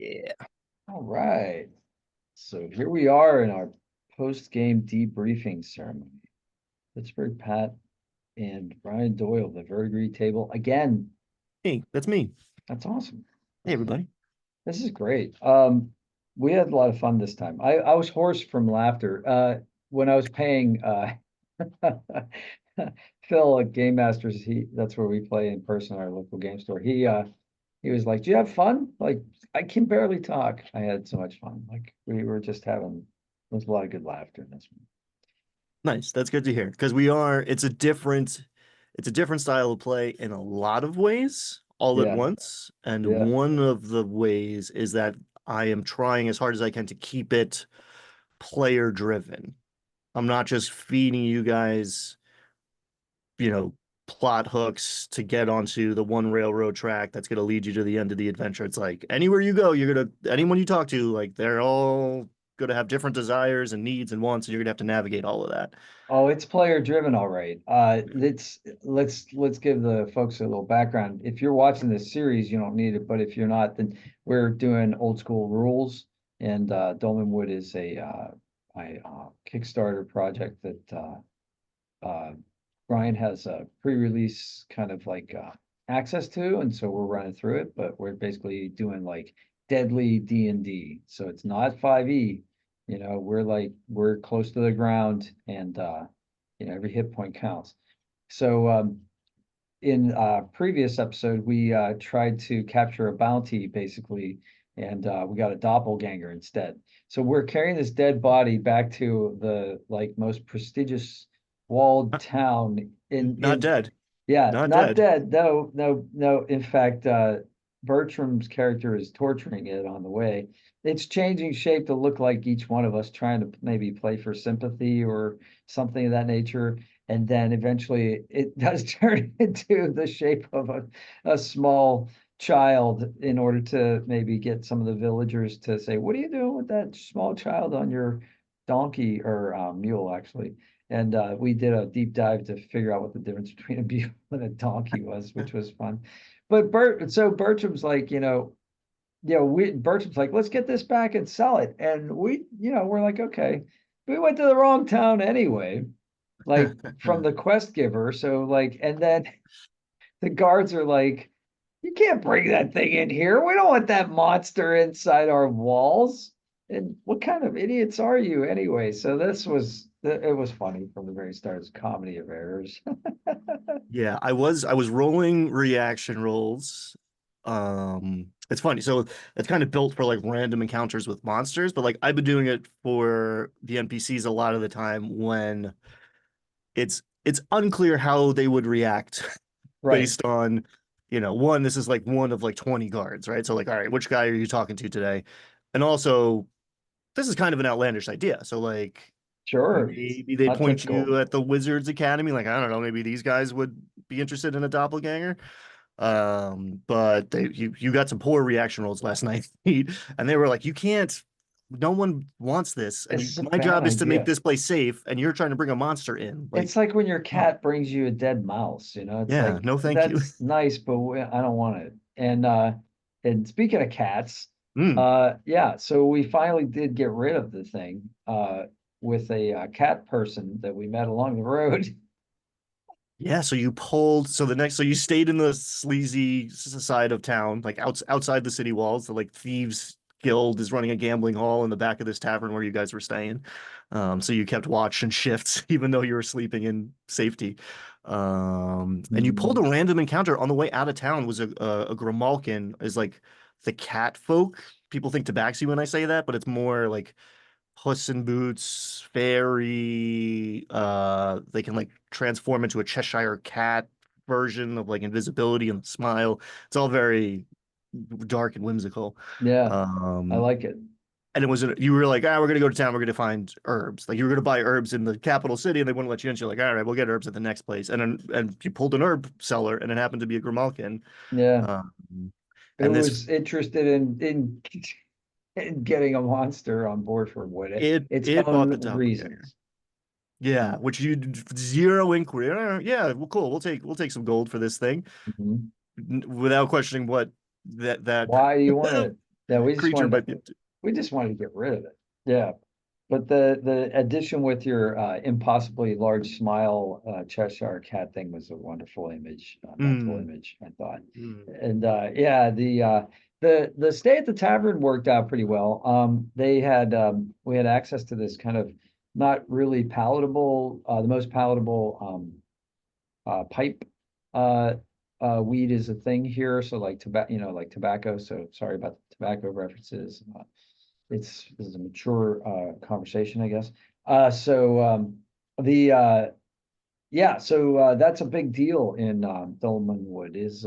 Yeah. All right. So here we are in our post-game debriefing ceremony. Pittsburgh Pat and Brian Doyle, the Verdigris table. Again, Hey, that's me. that's awesome. Hey, everybody. This is great. We had a lot of fun this time. I was hoarse from laughter. When I was paying Phil at Game Masters, that's where we play in person, our local game store. He was like, "Do you have fun?" Like, I can barely talk. I had so much fun. Like we were just having there's a lot of good laughter in this one. Nice. That's good to hear because it's a different style of play in a lot of ways all at Yeah, once. And yeah. one of the ways is that I am trying as hard as I can to keep it player driven. I'm not just feeding you guys, you know, plot hooks to get onto the one railroad track that's going to lead you to the end of the adventure. It's like anywhere you go, anyone you talk to, like they're all going to have different desires and needs and wants, and you're going to have to navigate all of that. Oh, it's player driven, all right. Let's give the folks a little background. If you're watching this series, you don't need it, but if you're not, then we're doing old school rules. And Dolmenwood is a Kickstarter project that Brian has a pre-release kind of like access to, and so we're running through it. But we're basically doing like deadly D&D, so it's not 5e. We're close to the ground, and every hit point counts. So in previous episode, we tried to capture a bounty basically, and we got a doppelganger instead. So we're carrying this dead body back to the like most prestigious walled town Not dead. yeah, Not not dead. dead. No, no, no. In fact, Bertram's character is torturing it on the way. It's changing shape to look like each one of us trying to maybe play for sympathy or something of that nature. And then eventually it does turn into the shape of a small child in order to maybe get some of the villagers to say, "What are you doing with that small child on your donkey or mule, actually?" And we did a deep dive to figure out what the difference between a mule and a donkey was, which was fun. But Bertram's like, Bertram's like, let's get this back and sell it. And we're like, okay. We went to the wrong town anyway, like from the quest giver. So like, and then the guards are like, you can't bring that thing in here. We don't want that monster inside our walls. And what kind of idiots are you anyway? So it was funny from the very start. It's comedy of errors. Yeah, I was rolling reaction rolls. It's funny. So it's kind of built for like random encounters with monsters, but like I've been doing it for the NPCs a lot of the time when it's unclear how they would react Right. based on, one, this is like one of like 20 guards, right? So like, all right, which guy are you talking to today? And also, this is kind of an outlandish idea. So like Sure. It's maybe they'd not point you typical. at the Wizards Academy. Like, I don't know, maybe these guys would be interested in a doppelganger. But you got some poor reaction rolls last night, and they were like, you can't, no one wants this, and This is a my bad job is to make idea. this place safe, and you're trying to bring a monster in. It's Like, like when your oh, cat brings you a dead mouse, it's yeah, like no, thank you. that's nice, but I don't want it. And speaking of cats, Mm. yeah, so we finally did get rid of the thing with a cat person that we met along the road. Yeah, so you stayed in the sleazy side of town, like outside the city walls. The like thieves guild is running a gambling hall in the back of this tavern where you guys were staying. So you kept watch and shifts even though you were sleeping in safety. And you pulled a random encounter on the way out of town. Was a Grimalkin, is like the cat folk. People think tabaxi when I say that, but it's more like Puss in Boots, fairy. They can like transform into a Cheshire cat version of like invisibility and smile. It's all very dark and whimsical. Yeah, I Um, like it. and you were like, we're gonna go to town, we're gonna find herbs. Like you were gonna buy herbs in the capital city, and they wouldn't let you in. So you're like, all right, we'll get herbs at the next place. And you pulled an herb seller, and it happened to be a Grimalkin. Yeah, Um, it and this was interested in getting a monster on board for its it bought own the doppelganger. reasons. Yeah, which you zero inquiry. Yeah, well, cool. We'll take some gold for this thing Mhm. without questioning what that Why do you want it? Yeah, creature might be. we just wanted to get rid of it. Yeah. But the addition with your impossibly large smile Cheshire cat thing was a wonderful image, mental Mm, image, I thought. mm. And yeah, the stay at the tavern worked out pretty well. They had we had access to this kind of not really palatable, the most palatable pipe uh weed is a thing here. So like tobacco, like tobacco. So sorry about the tobacco references. This is a mature conversation, I guess. The yeah, so that's a big deal in Dolmenwood is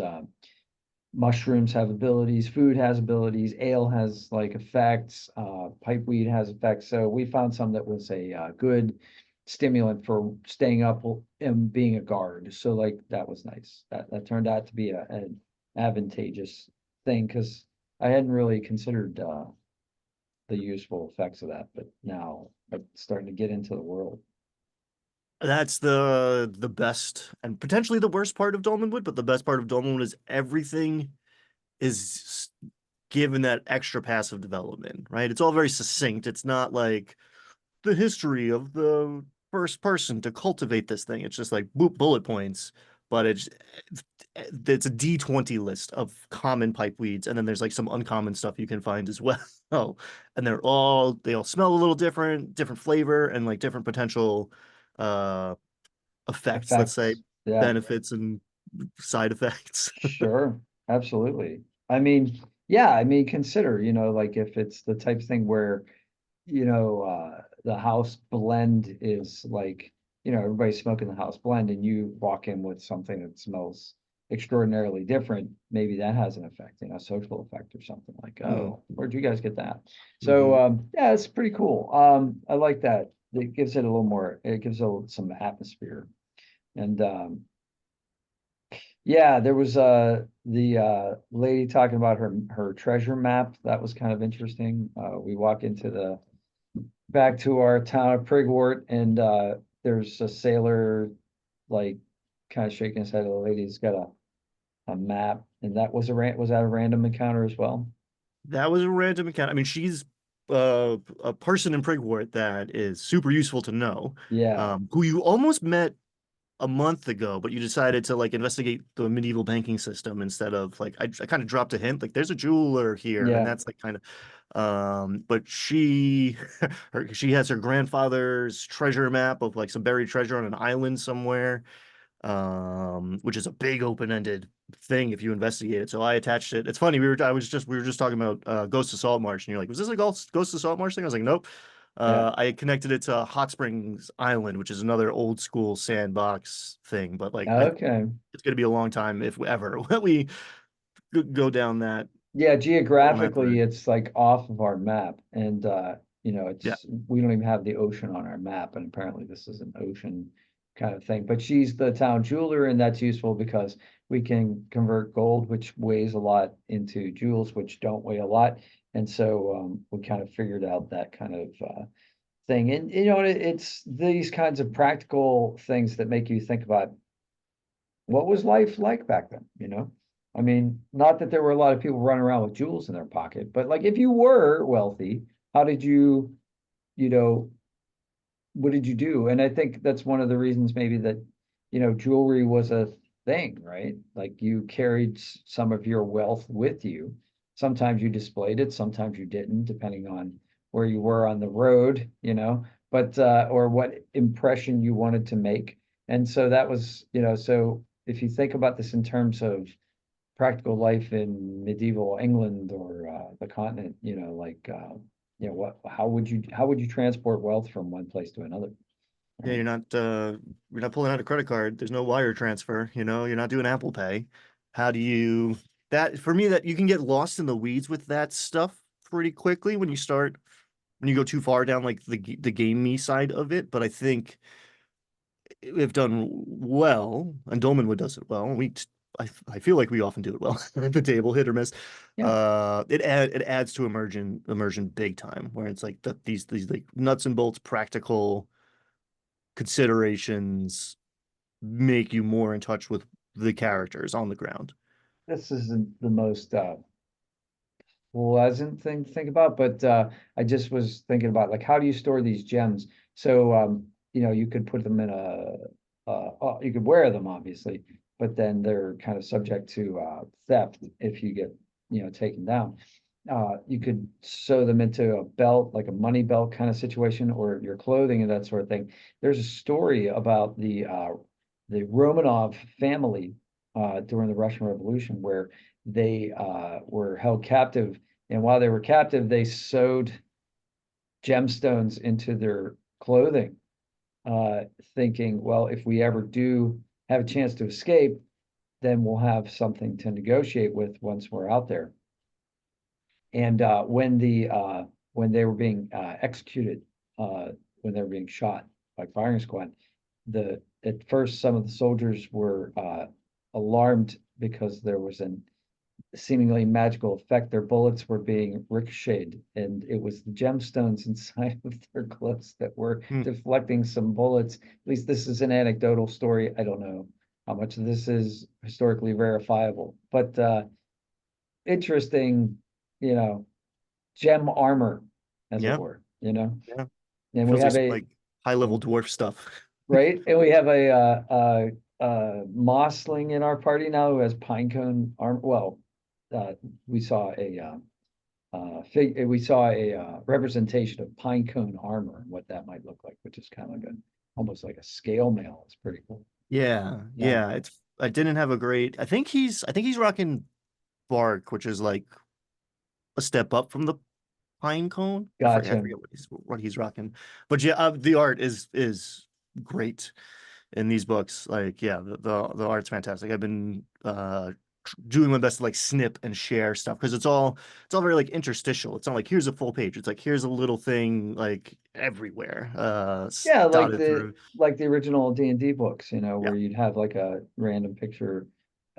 mushrooms have abilities, food has abilities, ale has like effects, pipeweed has effects. So we found some that was a good stimulant for staying up and being a guard. So like that was nice. That turned out to be an advantageous thing because I hadn't really considered the useful effects of that, but now I'm starting to get into the world. That's the best and potentially the worst part of Dolmenwood, but the best part of Dolmenwood is everything is given that extra passive development, right? It's all very succinct. It's not like the history of the first person to cultivate this thing. It's just like boop bullet points, but it's a D20 list of common pipe weeds, and then there's like some uncommon stuff you can find as well. And they all smell a little different, different flavor, and like different potential uh effects, let's say Effects. Yeah, benefits and side effects. sure. Absolutely. I mean, yeah, I mean, consider, like if it's the type of thing where, the house blend is like, everybody's smoking the house blend and you walk in with something that smells extraordinarily different, maybe that has an effect, social effect or something like, Mm, oh, where'd you guys get that? So, hmm yeah, it's pretty cool. I like that. It gives it a little more, it gives it some atmosphere. And yeah, there was the lady talking about her treasure map. That was kind of interesting. We walk into the back to our town of Prigwort, and there's a sailor like kind of shaking his head. The lady's got a map, and that was was that a random encounter as well? That was a random account. I mean, she's a person in Prigwort that is super useful to know, Yeah, who you almost met a month ago, but you decided to like investigate the medieval banking system instead of like I kind of dropped a hint like there's a jeweler here, and yeah. that's like kind of but she has her grandfather's treasure map of like some buried treasure on an island somewhere, which is a big open-ended thing if you investigate it. So I attached it. It's funny, we were just talking about Ghost of Salt Marsh, and you're like, was this a Ghost of Salt Marsh thing? I was like, nope. Yeah. I connected it to Hot Springs Island, which is another old school sandbox thing. But like, Okay. it's gonna be a long time if ever we go down Yeah, that geographically, route. it's like off of our map, and Yeah, it's we don't even have the ocean on our map, and apparently this is an ocean kind of thing. But she's the town jeweler, and that's useful because we can convert gold, which weighs a lot, into jewels, which don't weigh a lot, and so we kind of figured out that kind of thing. And it's these kinds of practical things that make you think about what was life like back then, I mean, not that there were a lot of people running around with jewels in their pocket, but like if you were wealthy, how did you know, what did you do? And I think that's one of the reasons maybe that, jewelry was a thing, right? Like you carried some of your wealth with you. Sometimes you displayed it, sometimes you didn't, depending on where you were on the road, but or what impression you wanted to make. And so that was, so if you think about this in terms of practical life in medieval England or the continent, like how would you transport wealth from one place to another? yeah. Right. You're not pulling out a credit card. There's no wire transfer. You're not doing Apple Pay. How do you that for me that you can get lost in the weeds with that stuff pretty quickly when you go too far down like the gamey side of it. But I think we've done well, and Dolmenwood does it well. I feel like we often do it well at the table, hit or miss. Yeah. It adds to immersion big time, where it's like these like nuts and bolts practical considerations make you more in touch with the characters on the ground. This isn't the most pleasant thing to think about, but I just was thinking about like how do you store these gems? So you could put them in you could wear them obviously, but then they're kind of subject to theft if you get taken down. You could sew them into a belt, like a money belt kind of situation, or your clothing and that sort of thing. There's a story about the Romanov family during the Russian Revolution where they were held captive, and while they were captive, they sewed gemstones into their clothing, thinking, well, if we ever do have a chance to escape, then we'll have something to negotiate with once we're out there. And when they were being executed, when they were being shot by firing squad, the at first some of the soldiers were alarmed because there was an seemingly magical effect. Their bullets were being ricocheted, and it was the gemstones inside of their clothes that were Hmm. deflecting some bullets. At least this is an anecdotal story. I don't know how much of this is historically verifiable, but interesting, you know, gem armor, as it Yeah, were, yeah. And we Feels like have some a like high level dwarf stuff. right, and we have a Mossling in our party now who has pine cone armor. Well, we saw a representation of pine cone armor and what that might look like, which is kind of like almost like a scale mail. It's pretty cool. Yeah, Yeah, yeah. I didn't have a great. I think he's rocking bark, which is like a step up from the pine cone. I gotcha. forget what he's rocking. But yeah, the art is great in these books. Like, yeah, the art's fantastic. I've been doing my best to like snip and share stuff because it's all very like interstitial. It's not like here's a full page. It's like here's a little thing like everywhere, Yeah, dotted through. like the original D&D books, Yeah, where you'd have like a random picture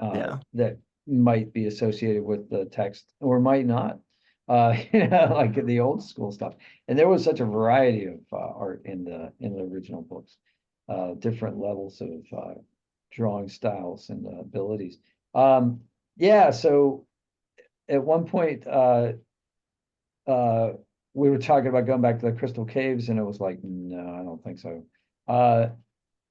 yeah. that might be associated with the text or might not. Like the old school stuff. And there was such a variety of art in the original books, different levels of drawing styles and abilities. Um, yeah, so at one point uh we were talking about going back to the Crystal Caves, and it was like, no, I don't think so. Uh,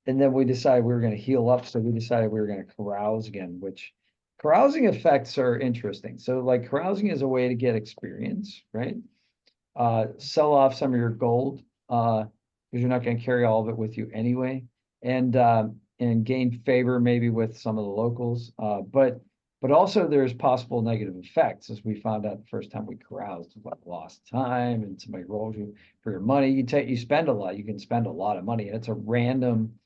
and then we decided we were going to heal up, so we decided we were going to carouse again, which carousing effects are interesting. So, like, carousing is a way to get experience, right? Sell off some of your gold, because you're not going to carry all of it with you anyway, and gain favor maybe with some of the locals. But also there's possible negative effects, as we found out the first time we caroused, like lost time, and somebody rolls you for your money. You spend a lot. You can spend a lot of money, and it's a random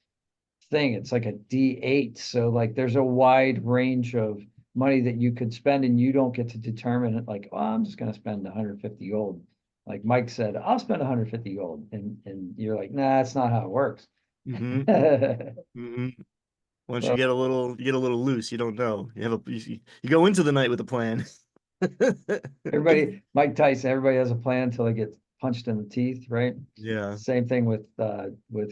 thing. It's like a D8. So like there's a wide range of money that you could spend, and you don't get to determine it like, oh, I'm just going to spend 150 gold. Like Mike said, I'll spend 150 gold. And you're like, nah, that's not how it works. Hmm. Hmm. Once So you get a little loose. You don't know. You go into the night with a plan. Mike Tyson, everybody has a plan until they get punched in the teeth, right? Yeah, Same thing with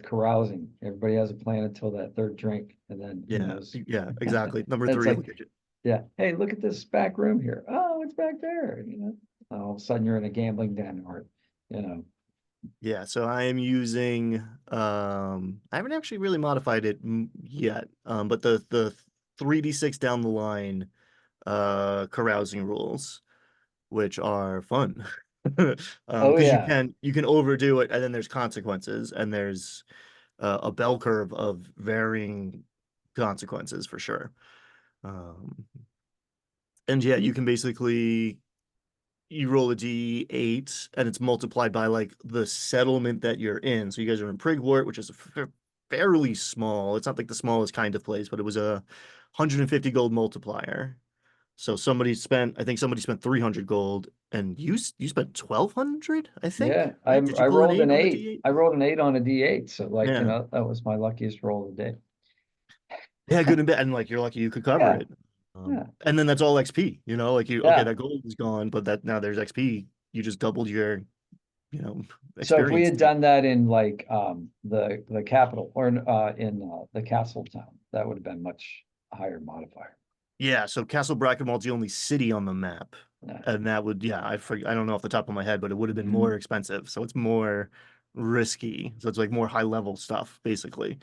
carousing. Everybody has a plan until that third drink, and then who yeah, knows? yeah, exactly. Number It's three will like, get you. yeah, hey, look at this back room here. Oh, it's back there. All of a sudden you're in a gambling den, or you know, Yeah, so I am using I haven't actually really modified it yet. But the 3d6 down the line carousing rules, which are fun. oh Because yeah, you can overdo it and then there's consequences and there's a bell curve of varying consequences for sure. Um, and yeah, you can basically you roll a d8 and it's multiplied by like the settlement that you're in. So you guys are in Prigwort, which is fairly small. It's not like the smallest kind of place, but it was a 150 gold multiplier. So I think somebody spent 300 gold, and you spent 1,200, I think, yeah. right? Did you I pull an rolled an eight on the eight. D8? I rolled an eight on a D8. So like, Yeah. that was my luckiest roll of the day. Yeah, good and bad. And like you're lucky you could cover Yeah, it. yeah, And then that's all XP, like okay, yeah. that gold is gone, but that now there's XP. You just doubled your, you know, So if we experience. had done that in like the capital or in the castle town, that would have been much higher modifier. Yeah, so Castle Brackenwald's the only city on the map. Yeah. and that would, yeah, I don't know off the top of my head, but it would have been Mhm. more expensive. So it's more risky. So it's like more high level stuff, basically.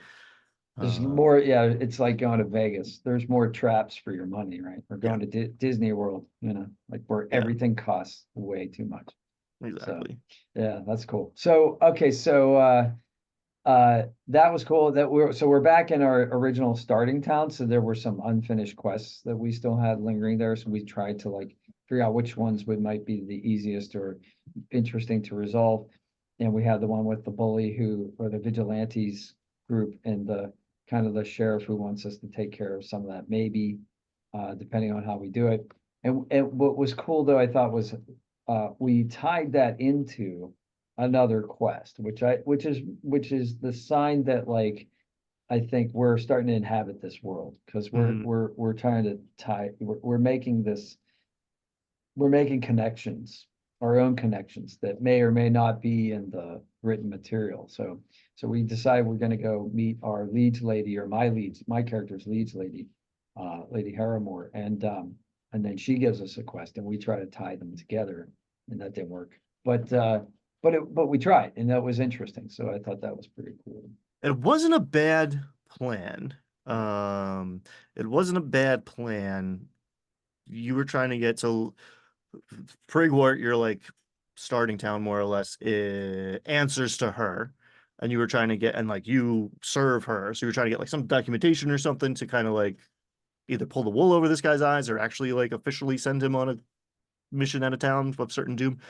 There's Uh, more, yeah, it's like going to Vegas. There's more traps for your money, right? Or yeah, going to Disney World, like where yeah, everything costs way too much. So, exactly. yeah, that's cool. So, okay, so that was cool that we're back in our original starting town. So there were some unfinished quests that we still had lingering there. So we tried to like figure out which ones would might be the easiest or interesting to resolve. And we had the one with the bully who, or the vigilantes group, and the kind of the sheriff who wants us to take care of some of that, maybe, depending on how we do it. And what was cool though, I thought was, we tied that into another quest, which is the sign that like I think we're starting to inhabit this world because we're Mhm. we're we're trying to tie we're making this we're making connections, our own connections that may or may not be in the written material. So we decide we're going to go meet our leads lady, or my character's leads lady, Lady Harrimore, and then she gives us a quest and we try to tie them together, and that didn't work. But we tried, and that was interesting. So I thought that was pretty cool. It wasn't a bad plan. Um, it wasn't a bad plan. You were trying to get to Prigwort, you're like starting town more or less, answers to her. And you were trying to get, and like you serve her. So you were trying to get like some documentation or something to kind of like either pull the wool over this guy's eyes or actually like officially send him on a mission out of town of certain doom.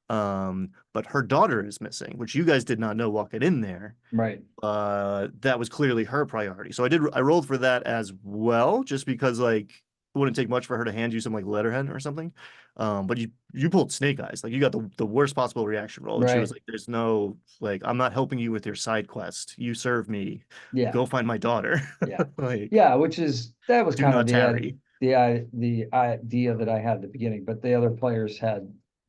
But her daughter is missing, which you guys did not know walking in there. Right. That was clearly her priority. So I rolled for that as well, just because like it wouldn't take much for her to hand you some like letterhead or something. But you pulled snake eyes. Like you got the worst possible reaction roll. And she was Right. like, there's no like I'm not helping you with your side quest. You serve me. Yeah. Go find my daughter. Yeah. Like, Yeah, that was do kind of not tarry. the idea that I had at the beginning, but the other players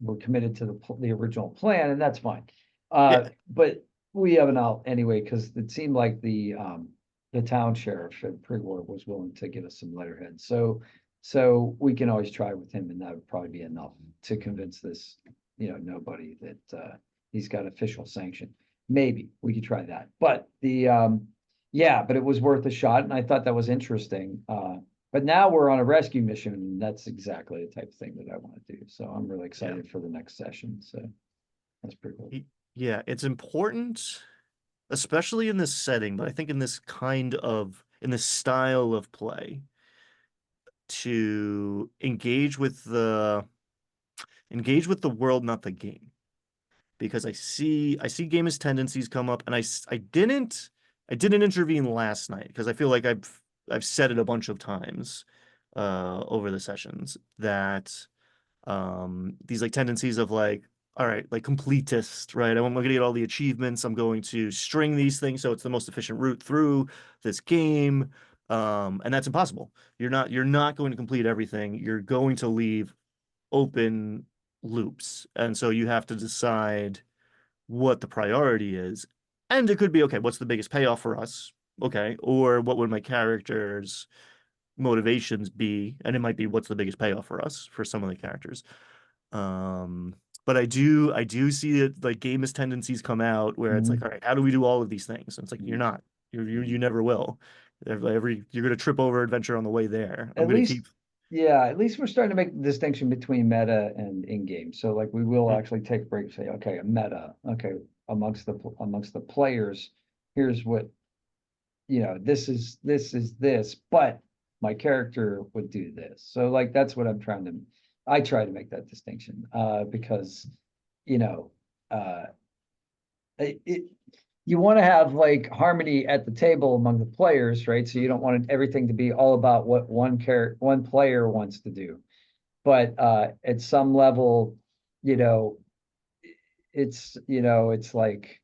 were committed to the original plan, and that's fine. Yeah. But we have an out anyway, because it seemed like the town sheriff at Prigward was willing to give us some letterhead. So we can always try with him, and that would probably be enough to convince this, nobody that he's got official sanction. Maybe we could try that. But yeah, but it was worth a shot, and I thought that was interesting. But now we're on a rescue mission, and that's exactly the type of thing that I want to do. So I'm really Yeah. excited for the next session. So that's pretty cool. Yeah, it's important, especially in this setting, but I think in this in this style of play, to engage with the world, not the game. Because I see gamist tendencies come up, and I didn't intervene last night because I feel like I've said it a bunch of times over the sessions that these like tendencies of like, all right, like completist, right? I'm gonna get all the achievements. I'm going to string these things so it's the most efficient route through this game. And that's impossible. You're not going to complete everything. You're going to leave open loops. And so you have to decide what the priority is. And it could be, okay, what's the biggest payoff for us? Okay. Or what would my character's motivations be? And it might be what's the biggest payoff for us for some of the characters. Um, but I do see it like gamist tendencies come out where it's like, Mhm. all right, how do we do all of these things? And it's like, you're Mhm. not. You never will. You're gonna trip over adventure on the way there. I'm At gonna least, keep. yeah, at least we're starting to make the distinction between meta and in-game. So like we will Mm, actually take a break and say, okay, a meta, okay, amongst the players, here's what, this is this, but my character would do this. So like that's what I try to make that distinction, because, you know, uh, it you want to have like harmony at the table among the players, right? So you don't want everything to be all about what one player wants to do. But at some level, you know, it's like,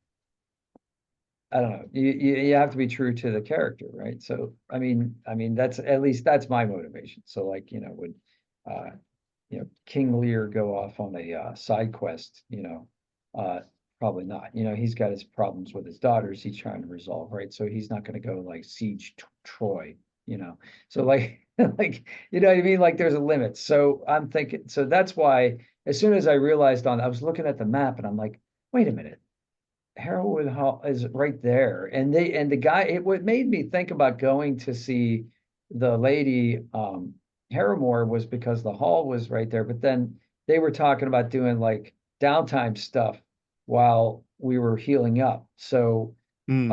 I don't know. You have to be true to the character, right? So I mean that's, at least that's my motivation. So like, would uh King Lear go off on a side quest, uh probably not. He's got his problems with his daughters he's trying to resolve, right? So he's not going to go like siege Troy, you know. So like like you know what I mean? Like there's a limit. So I'm thinking, so that's why as soon as I realized I was looking at the map and I'm like, wait a minute, Harrowwood Hall is right there. And the guy, it what made me think about going to see the lady Harrowmore was because the hall was right there. But then they were talking about doing like downtime stuff while we were healing up. So Hmm.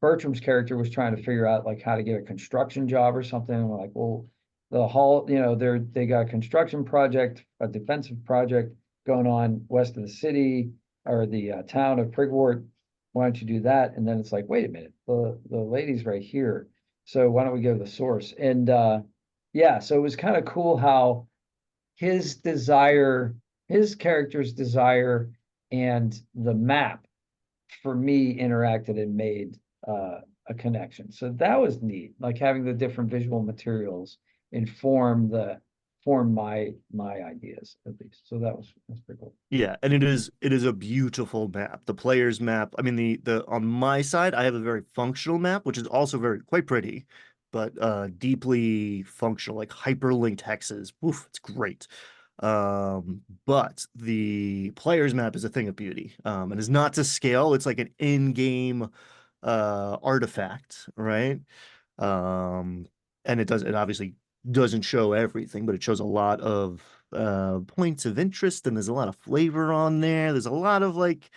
Bertram's character was trying to figure out like how to get a construction job or something. And we're like, well, the hall, you know, they got a construction project, a defensive project going on west of the city or the town of Prigwort. Why don't you do that? And then it's like, wait a minute, the lady's right here. So why don't we go to the source? And yeah, so it was kind of cool how his desire, his character's desire, and the map for me interacted and made a connection. So that was neat, like having the different visual materials inform the form my ideas at least. So that's pretty cool. Yeah, and it is a beautiful map. The player's map. I mean, the on my side, I have a very functional map, which is also very quite pretty, but deeply functional, like hyperlinked hexes. Woof, it's great. But the player's map is a thing of beauty. And is not to scale. It's like an in-game artifact, right? Um, and it obviously doesn't show everything, but it shows a lot of points of interest, and there's a lot of flavor on there. There's a lot of like,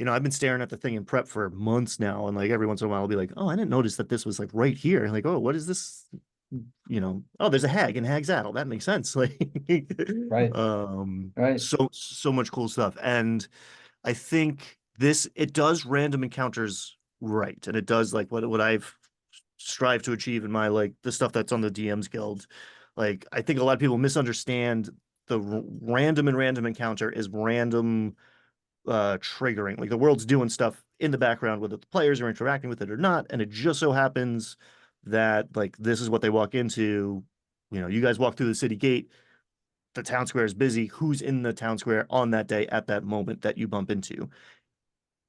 I've been staring at the thing in prep for months now, and like every once in a while I'll be like, oh, I didn't notice that this was like right here. Like, oh, what is this? Oh, there's a hag in Hag's Addle. That makes sense. Like, Right, right. so much cool stuff. And I think it does random encounters right, and it does like what I've strived to achieve in my like the stuff that's on the DM's Guild. Like I think a lot of people misunderstand the random and random encounter is random triggering. Like the world's doing stuff in the background whether the players are interacting with it or not, and it just so happens that like this is what they walk into. You guys walk through the city gate, the town square is busy. Who's in the town square on that day at that moment that you bump into?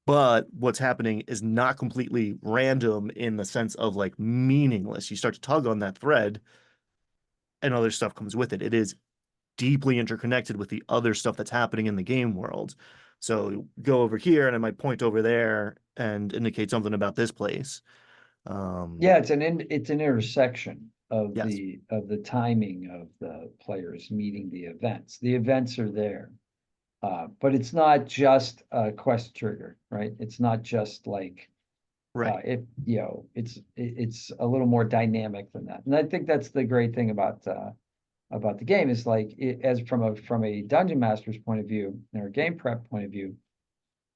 But what's happening is not completely random in the sense of like meaningless. You start to tug on that thread and other stuff comes with it. It is deeply interconnected with the other stuff that's happening in the game world. So go over here and I might point over there and indicate something about this place. Yeah, it's an intersection Yes, of the timing of the players meeting the events. The events are there. But it's not just a quest trigger, right? It's not just like right. it's a little more dynamic than that. And I think that's the great thing about the game is like as from a dungeon master's point of view or a game prep point of view,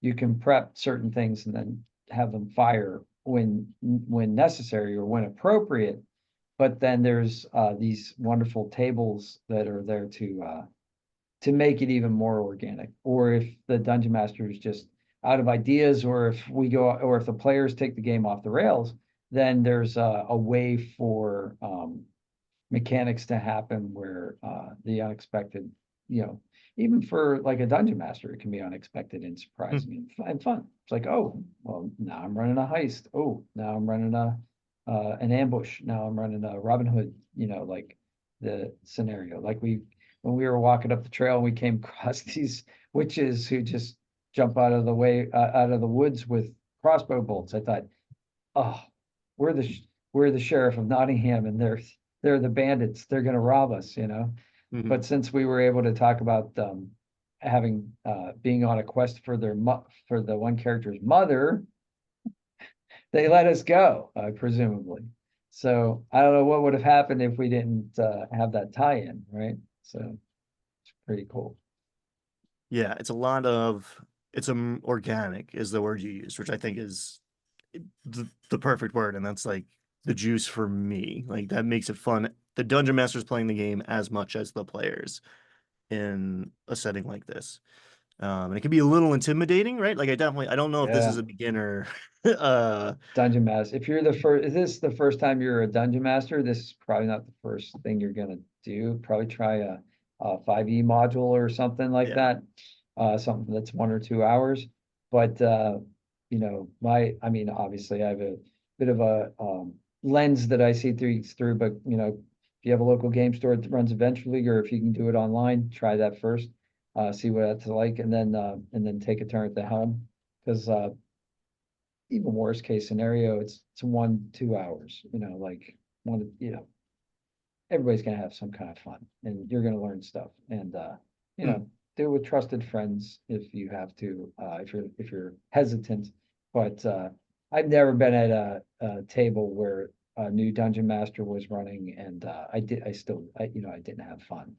you can prep certain things and then have them fire when necessary or when appropriate. But then there's these wonderful tables that are there to make it even more organic. Or if the dungeon master is just out of ideas, or if or if the players take the game off the rails, then there's a way for mechanics to happen where the unexpected, you know, even for like a dungeon master, it can be unexpected and Hmm. surprising and fun. It's like, oh, well, now I'm running a heist. Oh, now I'm running an ambush. Now I'm running a Robin Hood. Like the scenario. Like when we were walking up the trail and we came across these witches who just jump out of the way out of the woods with crossbow bolts. I thought, oh, we're we're the sheriff of Nottingham, and they're the bandits. They're going to rob us. Hmm. But since we were able to talk about having being on a quest for for the one character's mother, they let us go, presumably. So I don't know what would have happened if we didn't have that tie-in, right? So it's pretty cool. Yeah, it's organic is the word you use, which I think is the perfect word, and that's like the juice for me. Like that makes it fun. The dungeon master's playing the game as much as the players in a setting like this. And it can be a little intimidating, right? Like I don't know if this is Yeah. a beginner. uh, Dungeon master. If you're the first, is this the first time you're a dungeon master? This is probably not the first thing you're gonna do. Probably try a 5e module or something like yeah, that. Something that's 1 or 2 hours. But I mean, obviously, I have a bit of a lens that I see through, but if you have a local game store that runs Adventure League, or if you can do it online, try that first. See what that's like, and then take a turn at the helm. Because even worst case scenario, it's 1, 2 hours, like one, everybody's gonna have some kind of fun and you're gonna learn stuff. And you Mm. know, do it with trusted friends if you have to, if you're hesitant. But I've never been at a table where a new dungeon master was running and I didn't have fun.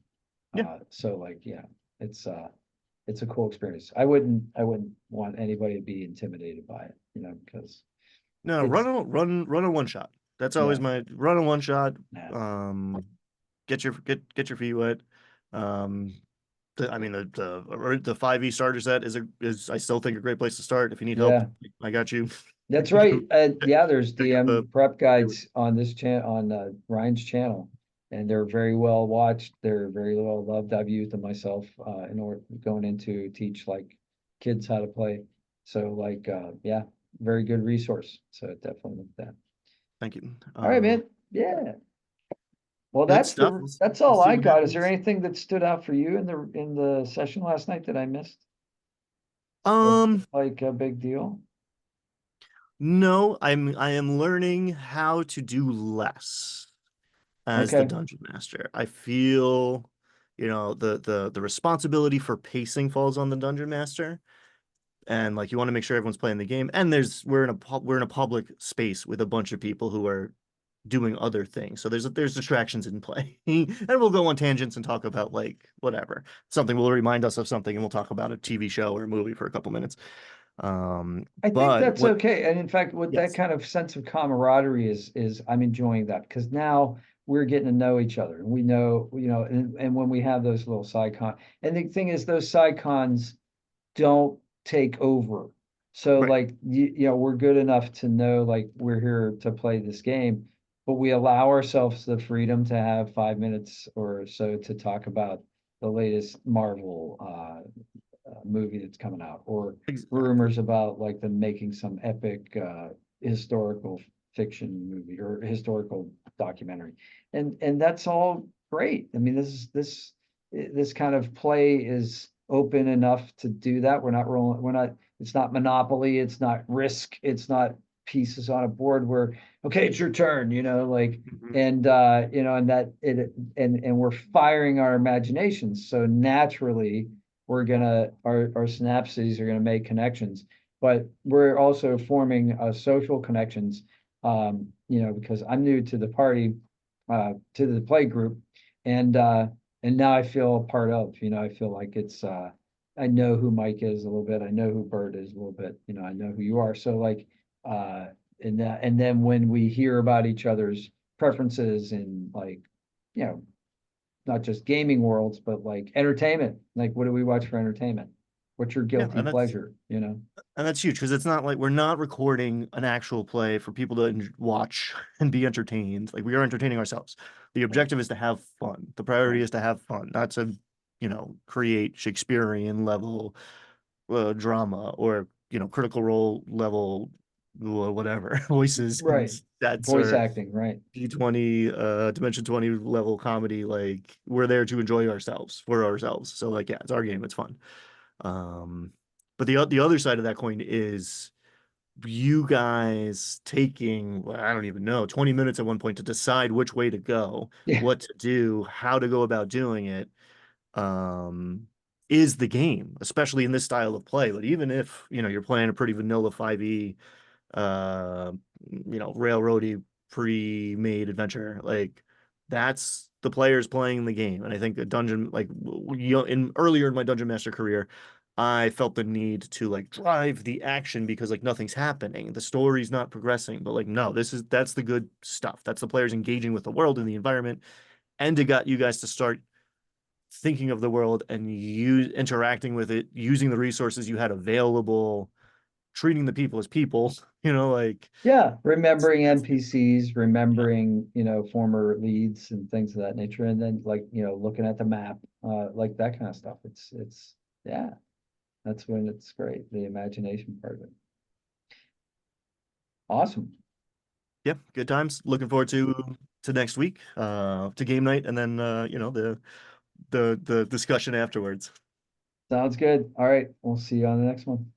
Yeah. So like, it's it's a cool experience. I wouldn't want anybody to be intimidated by it, because No, it's run a one shot. That's always yeah, my run a one shot. yeah, Um, get your feet wet. Um, I mean the 5e starter set is I still think a great place to start. If you need help, yeah. I got you. That's right. Yeah, there's Check out the DM prep guides on this channel, on Ryan's channel, and they're very well watched. They're very well loved. I've used them myself in order going into teach like kids how to play. So like, yeah, very good resource. So definitely look at that. Thank you. All right, man. Yeah. Well, Good stuff. that's We'll all see I what got. Is there happens. anything that stood out for you in the session last night that I missed? Or Um, like a big deal? no, I am learning how to do less as the Okay. dungeon master. I feel, the responsibility for pacing falls on the dungeon master, and like you want to make sure everyone's playing the game. And we're in a public space with a bunch of people who are doing other things. So there's distractions in play. And we'll go on tangents and talk about like whatever. Something will remind us of something and we'll talk about a TV show or a movie for a couple minutes. I think But that's what okay. And in fact, with that yes, kind of sense of camaraderie is I'm enjoying that because now we're getting to know each other and we know, and when we have those little side con, and the thing is those side cons don't take over. So right. like we're good enough to know like we're here to play this game, but we allow ourselves the freedom to have 5 minutes or so to talk about the latest Marvel movie that's coming out, or Exactly. rumors about like them making some epic historical fiction movie or historical documentary. And that's all great. I mean, this kind of play is open enough to do that. We're not, it's not Monopoly, it's not Risk, it's not pieces on a board where, okay, it's your turn, like, Mhm. and and that it and we're firing our imaginations. So naturally our synapses are gonna make connections, but we're also forming social connections. Because I'm new to the party, to the play group, and now I feel a part of. I feel like it's I know who Mike is a little bit. I know who Bert is a little bit. I know who you are. So like, uh, and then when we hear about each other's preferences and like, you know, not just gaming worlds, but like entertainment. Like, what do we watch for entertainment? What's your Yeah, guilty pleasure? and that's huge because it's not like we're not recording an actual play for people to watch and be entertained. Like we are entertaining ourselves. The Right, objective is to have fun. The priority right, is to have fun, not to, create Shakespearean level drama or critical role level whatever voices and right. sets Voice or acting, right? D20 Dimension 20 level comedy. Like we're there to enjoy ourselves for ourselves. So like yeah, it's our game, it's fun. Um, but the other side of that coin is you guys taking, well, I don't even know, 20 minutes at one point to decide which way to go, Yeah, what to do, how to go about doing it, um, is the game, especially in this style of play. But even if, you're playing a pretty vanilla 5e, uh, railroady pre-made adventure, like that's the players playing the game. And I think a dungeon, like in earlier in my dungeon master career, I felt the need to like drive the action because like nothing's happening, the story's not progressing. But like no, that's the good stuff. That's the players engaging with the world and the environment, and it got you guys to start thinking of the world and you interacting with it, using the resources you had available, treating the people as people, like yeah. Remembering that's NPCs, yeah, remembering, former leads and things of that nature, and then like, looking at the map, like that kind of stuff. Yeah, that's when it's great. The imagination part of it. Awesome. Yeah, good times. Looking forward to next week, to game night, and then the discussion afterwards. Sounds good. All right, we'll see you on the next one.